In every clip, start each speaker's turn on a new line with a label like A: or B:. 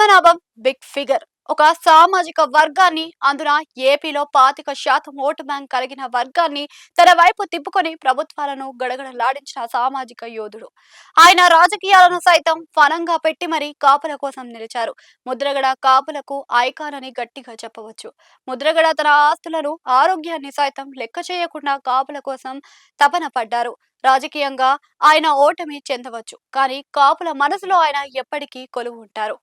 A: Padmanabham big figure ఒక సామాజిక వర్గాన్ని అందున ఏపీలో 25% ఓటు బ్యాంక్ కలిగిన వర్గాన్ని తన వైపు తిప్పుకొని ప్రభుత్వాలను గడగడలాడించిన సామాజిక యోధుడు. ఆయన రాజకీయాలను సైతం ఫలంగా పెట్టి మరీ కాపుల కోసం నిలిచారు. ముద్రగడ కాపులకు ఐకాన్ అని గట్టిగా చెప్పవచ్చు. ముద్రగడ తన ఆస్తులను ఆరోగ్యాన్ని సైతం లెక్క చేయకుండా కాపుల కోసం తపన పడ్డారు. రాజకీయంగా ఆయన ఓటమి చెందవచ్చు, కానీ కాపుల మనసులో ఆయన ఎప్పటికీ కొలువు ఉంటారు.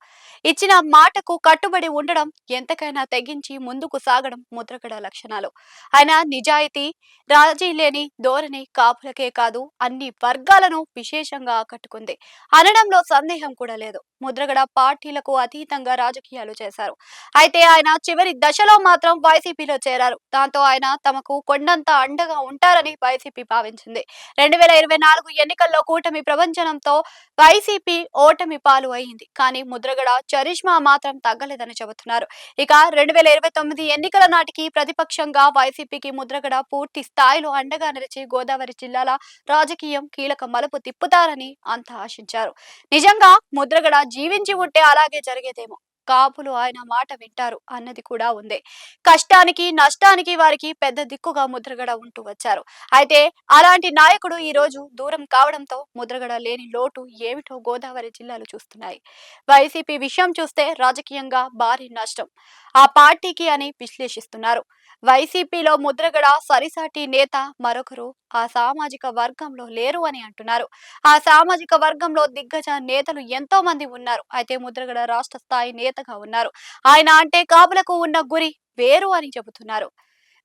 A: ఇచ్చిన మాటకు కట్టుబడి ఉండడం, ఎంతకైనా తెగించి ముందుకు సాగడం ముద్రగడ లక్షణాలు. ఆయన నిజాయితీ, రాజీ లేని ధోరణి కాపులకే కాదు అన్ని వర్గాలను విశేషంగా ఆకట్టుకుంది అనడంలో సందేహం కూడా లేదు. ముద్రగడ పార్టీలకు అతీతంగా రాజకీయాలు చేశారు. అయితే ఆయన చివరి దశలో మాత్రం వైసీపీలో చేరారు. దాంతో ఆయన తమకు కొండంత అండగా ఉంటారని వైసీపీ భావించింది. 2024 ఎన్నికల్లో కూటమి ప్రపంచంతో వైసీపీ ఓటమి పాలు అయింది. కానీ ముద్రగడ చరిష్మా మాత్రం తగ్గలేదని చెబుతున్నారు. ఇక 2029 ఎన్నికల నాటికి ప్రతిపక్షంగా వైసీపీకి ముద్రగడ పూర్తి స్థాయిలో అండగా నిలిచి గోదావరి జిల్లాల రాజకీయం కీలక మలుపు తిప్పుతారని అంతా ఆశించారు. నిజంగా ముద్రగడ జీవించి ఉంటే అలాగే జరిగేదేమో. కాపులు ఆయన మాట వింటారు అన్నది కూడా ఉంది. కష్టానికి నష్టానికి వారికి పెద్ద దిక్కుగా ముద్రగడ ఉంటూ వచ్చారు. అయితే అలాంటి నాయకుడు ఈ రోజు దూరం కావడంతో ముద్రగడ లేని లోటు ఏమిటో గోదావరి జిల్లాలు చూస్తున్నాయి. వైసీపీ విషయం చూస్తే రాజకీయంగా భారీ నష్టం ఆ పార్టీకి అని విశ్లేషిస్తున్నారు. వైసీపీలో ముద్రగడ సరిసాటి నేత మరొకరు ఆ సామాజిక వర్గంలో లేరు అని అంటున్నారు. ఆ సామాజిక వర్గంలో దిగ్గజ నేతలు ఎంతో మంది ఉన్నారు. అయితే ముద్రగడ రాష్ట్ర స్థాయి నేతగా ఉన్నారు. ఆయన అంటే కాపులకు ఉన్న గురి వేరు అని చెబుతున్నారు.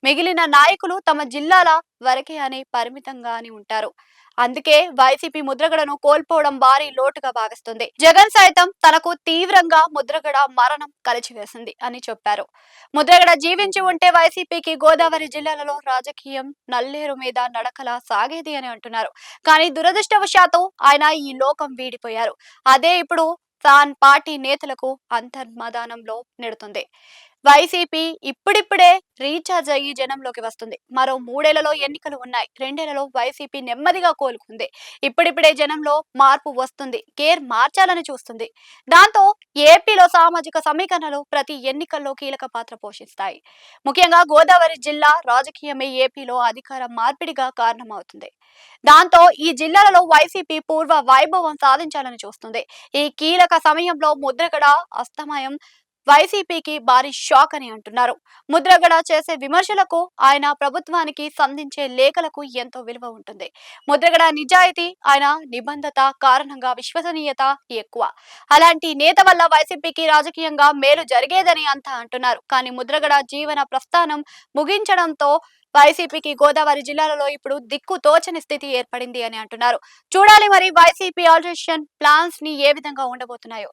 A: మిగిలిన నాయకులు తమ జిల్లాల వరకే అని పరిమితంగా అని ఉంటారు. అందుకే వైసీపీ ముద్రగడను కోల్పోవడం భారీ లోటుగా భావిస్తుంది. జగన్ సైతం తనకు తీవ్రంగా ముద్రగడ మరణం కలిచివేసింది అని చెప్పారు. ముద్రగడ జీవించి ఉంటే వైసీపీకి గోదావరి జిల్లాలలో రాజకీయం నల్లేరు మీద నడకలా సాగేది అని అంటున్నారు. కానీ దురదృష్టవశాత్తు ఆయన ఈ లోకం వీడిపోయారు. అదే ఇప్పుడు తాన్ పార్టీ నేతలకు అంతర్మదానంలో నెడుతుంది. వైసీపీ ఇప్పుడిప్పుడే రీఛార్జ్ అయ్యి జనంలోకి వస్తుంది. మరో 3 ఏళ్లలో ఎన్నికలు ఉన్నాయి. 2 ఏళ్లలో వైసీపీ నెమ్మదిగా కోలుకుంది. ఇప్పుడిప్పుడే జనంలో మార్పు వస్తుంది. గేర్ మార్చాలని చూస్తుంది. దాంతో ఏపీలో సామాజిక సమీకరణలు ప్రతి ఎన్నికల్లో కీలక పాత్ర పోషిస్తాయి. ముఖ్యంగా గోదావరి జిల్లా రాజకీయమే ఏపీలో అధికార మార్పిడిగా కారణమవుతుంది. దాంతో ఈ జిల్లాలలో వైసీపీ పూర్వ వైభవం సాధించాలని చూస్తుంది. ఈ కీలక సమయంలో ముద్రగడ అస్తమయం వైసీపీకి భారీ షాక్ అని అంటున్నారు. ముద్రగడ చేసే విమర్శలకు, ఆయన ప్రభుత్వానికి సంధించే లేఖలకు ఎంతో విలువ ఉంటుంది. ముద్రగడ నిజాయితీ, ఆయన నిబంధత కారణంగా విశ్వసనీయత ఎక్కువ. అలాంటి నేత వల్ల వైసీపీకి రాజకీయంగా మేలు జరిగేదని అంతా అంటున్నారు. కానీ ముద్రగడ జీవన ప్రస్థానం ముగించడంతో వైసీపీకి గోదావరి జిల్లాలలో ఇప్పుడు దిక్కు తోచని స్థితి ఏర్పడింది అని అంటున్నారు. చూడాలి మరి వైసీపీ ఆల్టరేషన్ ప్లాన్స్ ని ఏ విధంగా ఉండబోతున్నాయో.